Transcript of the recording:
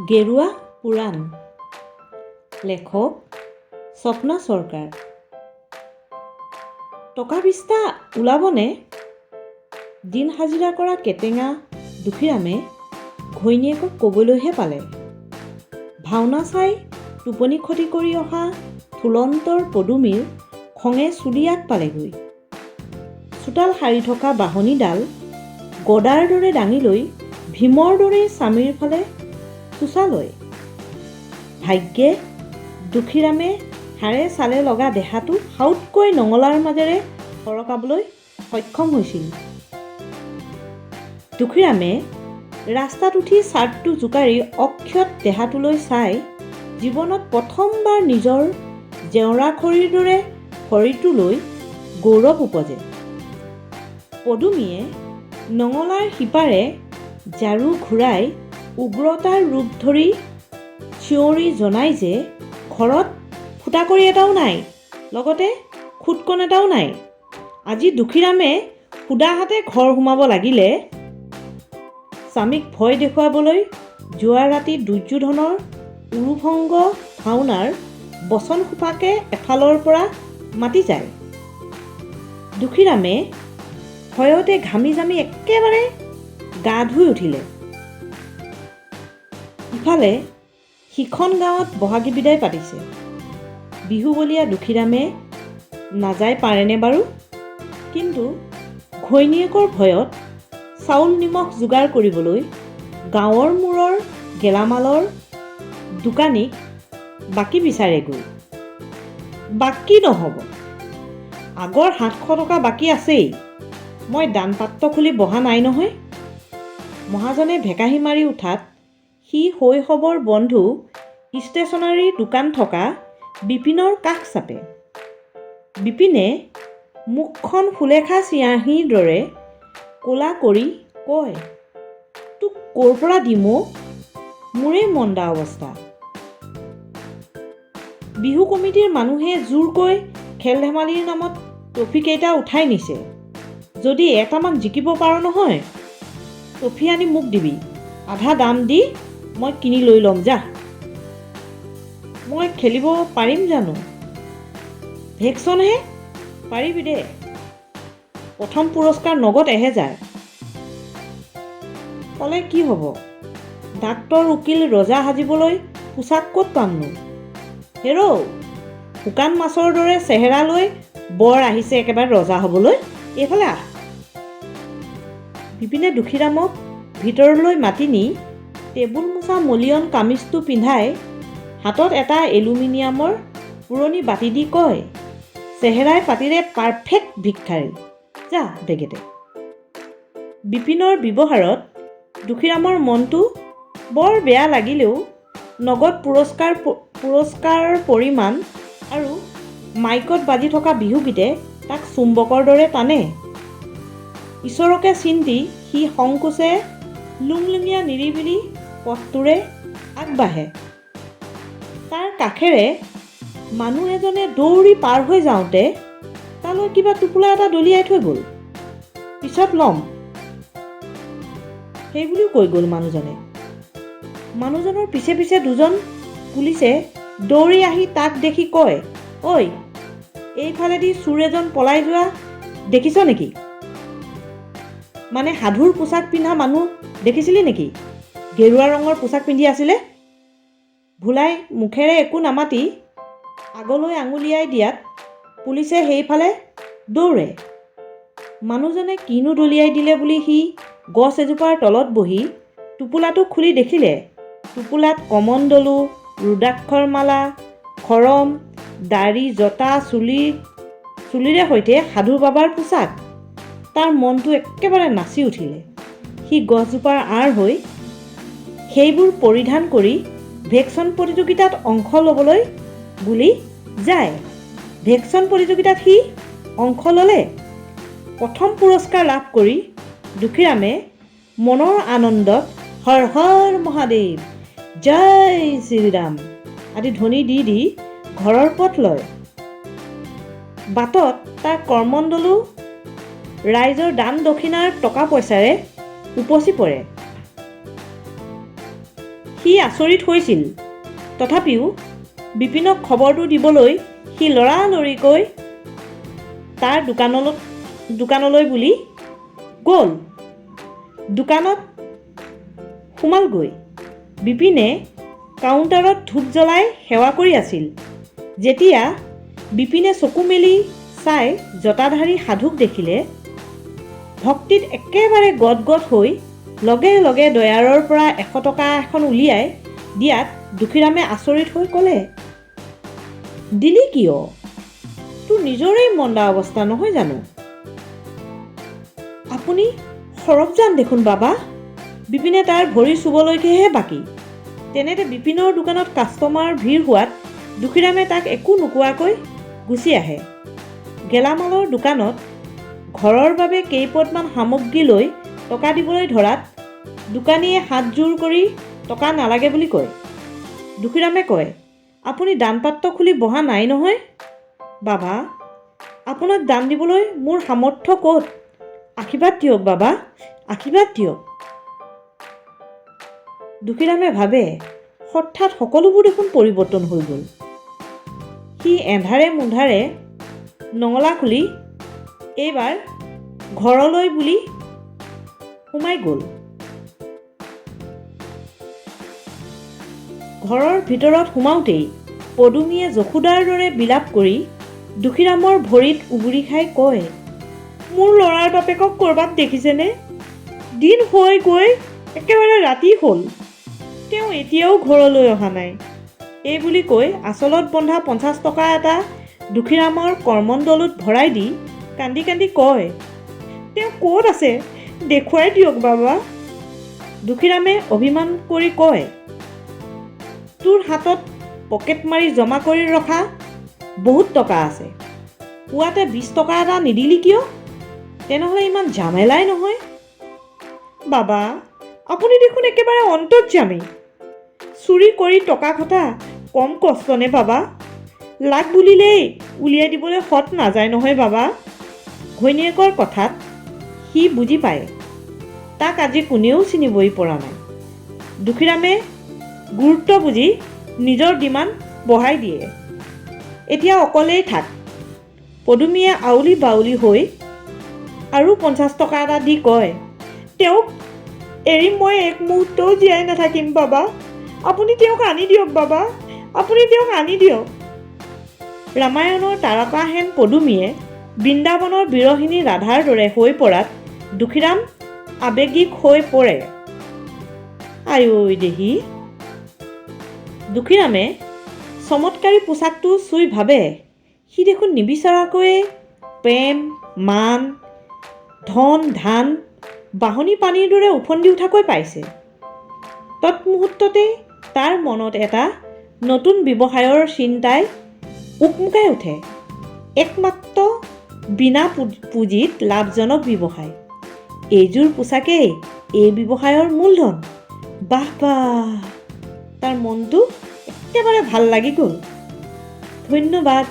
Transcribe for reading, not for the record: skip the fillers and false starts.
গেৰুৱা পুৰাণ। লেখক স্বপ্না চৰকাৰ। টকা বিস্তা ওলাবনে? দিন হাজিৰা কৰা কেটেঙা দুখীৰামে ঘৈণীয়েকক ক'বলৈহে পালে। ভাওনা চাই টোপনি ক্ষতি কৰি অহা থুলন্তৰ পদুমীৰ খঙে চুলিয়াক পালেগৈ। চোতাল সাৰি থকা বাঢ়নীডাল গদাৰ দৰে দাঙি লৈ ভীমৰ দৰেই স্বামীৰ ফালে চোচালয়। ভাগ্যে দুখীৰামে হাড়ে চালে লগা দেহাটো সাউতকৈ নঙলাৰ মাজেৰে সৰকাবলৈ সক্ষম হৈছিল। দুখীৰামে ৰাস্তাত উঠি চাৰ্টটো জোকাৰি অক্ষত দেহাটোলৈ চাই জীৱনত প্ৰথমবাৰ নিজৰ জেওৰা খৰিৰ দৰে শৰীৰটোলৈ গৌৰৱ উপজে। পদুমীয়ে নঙলাৰ সিপাৰে ঝাৰু ঘূৰাই উগ্ৰতাৰ ৰূপ ধৰি চিঞৰি জনাই যে ঘৰত ফুটাকৰি এটাও নাই, লগতে খুটকণ এটাও নাই। আজি দুখীৰামে সুদাহাতে ঘৰ সোমাব লাগিলে। স্বামীক ভয় দেখুৱাবলৈ যোৱা ৰাতি দুৰ্যোধনৰ উৰুভংগ ভাওনাৰ বচন সোপাকে এফালৰ পৰা মাতি যায়। দুখীৰামে ভয়তে ঘামি জামি একেবাৰে গা ধুই উঠিলে। ইফালে সিখন গাঁৱত বহাগী বিদায় পাতিছে। বিহু বলীয়া দুখীৰামে নাযায় পাৰেনে বাৰু? কিন্তু ঘৈণীয়েকৰ ভয়ত চাউল নিমখ যোগাৰ কৰিবলৈ গাঁৱৰ মূৰৰ গেলামালৰ দোকানীক বাকী বিচাৰেগৈ। বাকী নহ'ব, আগৰ 700 টকা বাকী আছেই। মই দানপাত্ৰ খুলি বহা নাই নহয়। মহাজনে ভেকাহি মাৰি উঠাত সি শৈশৱৰ বন্ধু ষ্টেচনাৰী দোকান থকা বিপিনৰ কাষ চাপে। বিপিনে মুখখন সুলেখা চিয়াঁহীৰ দৰে ক'লা কৰি কয়, তোক ক'ৰ পৰা দিম অ'? মোৰেই মন্দা অৱস্থা। বিহু কমিটিৰ মানুহে জোৰকৈ খেল ধেমালিৰ নামত ট্ৰফিকেইটা উঠাই নিছে। যদি এটামান জিকিব পাৰ নহয়, ট্ৰফি আনি মোক দিবি। আধা দাম দি মই কিনি লৈ ল'ম যা। মই খেলিব পাৰিম জানো? ভেকচনহে, পাৰিবি দে। প্ৰথম পুৰস্কাৰ নগদ 1000। ক'লে কি হ'ব? ডাক্তৰ উকিল ৰজা সাজিবলৈ পোচাক ক'ত পামনো? হেৰৌ, শুকান মাছৰ দৰে চেহেৰা লৈ বৰ আহিছে একেবাৰে ৰজা হ'বলৈ। এইফালে আহ। বিপিনে দুখীৰামক ভিতৰলৈ মাতি নি টেবুল মোচা মলিয়ন কামিজটো পিন্ধাই হাতত এটা এলুমিনিয়ামৰ পুৰণি বাতি দি কয়, চেহেৰাই পাতিৰে পাৰফেক্ট ভিক্ষাৰী, যা বেগেতে। বিপিনৰ ব্যৱহাৰত দুখীৰামৰ মনটো বৰ বেয়া লাগিলেও নগদ পুৰস্কাৰৰ পৰিমাণ আৰু মাইকত বাজি থকা বিহুগীতে তাক চুম্বকৰ দৰে টানে। ঈশ্বৰকে চিন্তি সি সংকোচে লুংলুঙীয়া নিৰিবিলি পথটোৰে আগবাঢ়ে। তাৰ কাষেৰে মানুহ এজনে দৌৰি পাৰ হৈ যাওঁতে তালৈ কিবা টোপোলা এটা দলিয়াই থৈ গ'ল। পিছত ল'ম, সেইবুলিও কৈ গ'ল মানুহজনে। মানুহজনৰ পিছে পিছে দুজন পুলিচে দৌৰি আহি তাক দেখি কয়, ঐ, এইফালেদি চোৰ এজন পলাই যোৱা দেখিছ নেকি? মানে সাধুৰ পোচাক পিন্ধা মানুহ দেখিছিলি নেকি? গেৰুৱা ৰঙৰ পোচাক পিন্ধি আছিলে। ভোলাই মুখেৰে একো নামাতি আগলৈ আঙুলিয়াই দিয়াত পুলিচে সেইফালে দৌৰে। মানুহজনে কিনো দলিয়াই দিলে বুলি সি গছ এজোপাৰ তলত বহি টোপোলাটো খুলি দেখিলে টোপোলাত কমণ্ডলু, ৰুদ্ৰাক্ষৰ মালা, খৰম, দাড়ি, জটা, চুলিৰে সৈতে সাধু বাবাৰ পোচাক। তাৰ মনটো একেবাৰে নাচি উঠিলে। সি গছজোপাৰ আঁৰ হৈ সেইবোৰ পৰিধান কৰি ভেকচন প্ৰতিযোগিতাত অংশ ল'বলৈ বুলি যায়। ভেকচন প্ৰতিযোগিতাত সি অংশ ল'লে। প্ৰথম পুৰস্কাৰ লাভ কৰি দুখীৰামে মনৰ আনন্দত হৰ হৰ মহাদেৱ, জয় শ্ৰীৰাম আদি ধ্বনি দি দি ঘৰৰ পথ লয়। বাটত তাৰ কৰমণ্ডলো ৰাইজৰ দান দক্ষিণাৰ টকা পইচাৰে উপচি পৰে। সি আচৰিত হৈছিল। তথাপিও বিপিনক খবৰটো দিবলৈ সি লৰালৰিকৈ তাৰ দোকানলৈ বুলি গ'ল। দোকানত সোমালগৈ। বিপিনে কাউণ্টাৰত ধূপ জ্বলাই সেৱা কৰি আছিল। যেতিয়া বিপিনে চকু মেলি চাই জটাধাৰী সাধুক দেখিলে, ভক্তিত একেবাৰে গদগদ হৈ লগে লগে দয়াৰৰ পৰা 100 টকা এখন উলিয়াই দিয়াত দুখীৰামে আচৰিত হৈ ক'লে, দিলি কিয়? তোৰ নিজৰেই মন্দা অৱস্থা নহয় জানো? আপুনি সৰবজান দেখোন বাবা। বিপিনে তাৰ ভৰি চুবলৈকেহে বাকী। তেনেতে বিপিনৰ দোকানত কাষ্টমাৰ ভিৰ হোৱাত দুখীৰামে তাক একো নোকোৱাকৈ গুচি আহে। গেলামালৰ দোকানত ঘৰৰ বাবে কেইপদমান সামগ্ৰী লৈ টকা দিবলৈ ধৰাত দোকানীয়ে হাতযোৰ কৰি টকা নালাগে বুলি কয়। দুখীৰামে কয়, আপুনি দানপাত্ৰ খুলি বহা নাই নহয় বাবা। আপোনাক দান দিবলৈ মোৰ সামৰ্থ্য ক'ত? আশীৰ্বাদ দিয়ক বাবা, আশীৰ্বাদ দিয়ক। দুখীৰামে ভাবে, হঠাৎ সকলোবোৰ দেখোন পৰিৱৰ্তন হৈ গ'ল। সি এন্ধাৰে মুন্ধাৰে নঙলা খুলি এইবাৰ ঘৰলৈ বুলি সোমাই গ'ল। ঘৰৰ ভিতৰত সোমাওঁতেই পদুমীয়ে যশোদাৰ দৰে বিলাপ কৰি দুখীৰামৰ ভৰিত উগুৰি খাই কয়, মোৰ ল'ৰাৰ বাপেকক ক'ৰবাত দেখিছেনে? দিন হৈ গৈ একেবাৰে ৰাতি হ'ল, তেওঁ এতিয়াও ঘৰলৈ অহা নাই। এই বুলি কৈ আচলত বন্ধা 50 টকা এটা দুখীৰামৰ কৰ্মণ্ডলত ভৰাই দি কান্দি কান্দি কয়, তেওঁ ক'ত আছে দেখুৱাই দিয়ক বাবা। দুখীৰামে অভিমান কৰি কয়, তোৰ হাতত পকেট মাৰি জমা কৰি ৰখা বহুত টকা আছে, পুৱাতে 20 টকা এটা নিদিলি কিয়? তেনেহ'লে ইমান ঝামেলাই নহয়। বাবা, আপুনি দেখোন একেবাৰে অন্তৰ্যামী। চুৰি কৰি টকা ঘটা কম কষ্ট নে বাবা? লাগ বুলিলেই উলিয়াই দিবলৈ সৎ নাযায় নহয় বাবা। ঘৈণীয়েকৰ কথাত সি বুজি পায়, তাক আজি কোনেও চিনিবই পৰা নাই। দুখীৰামে গুৰুত্ব বুজি নিজৰ ডিমাণ্ড বঢ়াই দিয়ে। এতিয়া অকলেই থাক। পদুমীয়ে আউলি বাউলি হৈ আৰু 50 টকা এটা দি কয়, তেওঁক এৰি মই এক মুহূৰ্তও জীয়াই নাথাকিম বাবা। আপুনি তেওঁক আনি দিয়ক বাবা, আপুনি তেওঁক আনি দিয়ক। ৰামায়ণৰ তাৰকাহেন পদুমীয়ে বৃন্দাবনৰ বিৰহিনী ৰাধাৰ দৰে হৈ পৰাত দুখীৰাম আৱেগিক হৈ পৰে। আঐ দেহি। দুখীৰামে চমৎকাৰী পোচাকটো চুই ভাবে, সি দেখোন নিবিচৰাকৈয়ে প্ৰেম, মান, ধন, ধান বাঢ়নী পানীৰ দৰে উফন্দি উঠাকৈ পাইছে। তৎমুহূৰ্ততে তাৰ মনত এটা নতুন ব্যৱসায়ৰ চিন্তাই উকমুকাই উঠে। একমাত্ৰ বিনা পুঁজিত লাভজনক ব্যৱসায়। এইযোৰ পোচাকেই এই ব্যৱসায়ৰ মূলধন। বাহ বাহ, তাৰ মনটো একেবাৰে ভাল লাগি গ'ল। ধন্যবাদ।